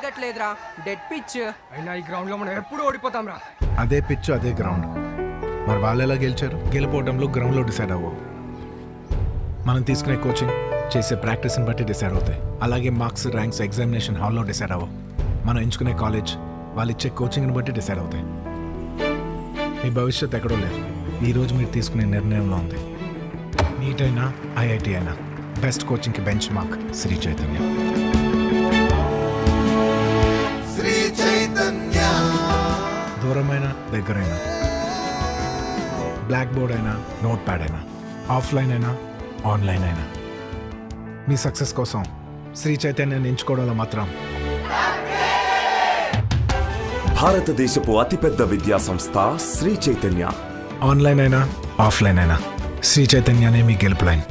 జరగట్లేదురా, dead pitch. అయినా ఈ ground లో మనం ఎప్పుడు ఓడిపోతాం రా. అదే పిచ్ అదే గ్రౌండ్. మరి వాళ్ళు ఎలా గెలిచారు? గెలిపోవడంలో గ్రౌండ్లో డిసైడ్ అవ్వవు. మనం తీసుకునే కోచింగ్ చేసే ప్రాక్టీస్ని బట్టి డిసైడ్ అవుతాయి. అలాగే మార్క్స్, ర్యాంక్స్ ఎగ్జామినేషన్ హాల్లో డిసైడ్ అవ్వవు. మనం ఎంచుకునే కాలేజ్ వాళ్ళు ఇచ్చే కోచింగ్ని బట్టి డిసైడ్ అవుతాయి. మీ భవిష్యత్ ఎక్కడో లేదు, ఈరోజు మీరు తీసుకునే నిర్ణయంలో ఉంది. నీట్ అయినా ఐఐటి అయినా బెస్ట్ కోచింగ్కి బెంచ్ మార్క్ శ్రీ చైతన్య. దూరమైన దగ్గరైనా, బ్లాక్ బోర్డ్ అయినా నోట్ ప్యాడ్ అయినా, ఆఫ్లైన్ అయినా ఆన్లైన్ అయినా, మీ సక్సెస్ కోసం శ్రీ చైతన్యాన్ని ఎంచుకోవడంలో మాత్రం భారతదేశపు అతిపెద్ద విద్యా సంస్థ శ్రీ చైతన్య. ఆన్లైన్ అయినా ఆఫ్లైన్ అయినా శ్రీ చైతన్యనే మీ గెలుపు లైన్.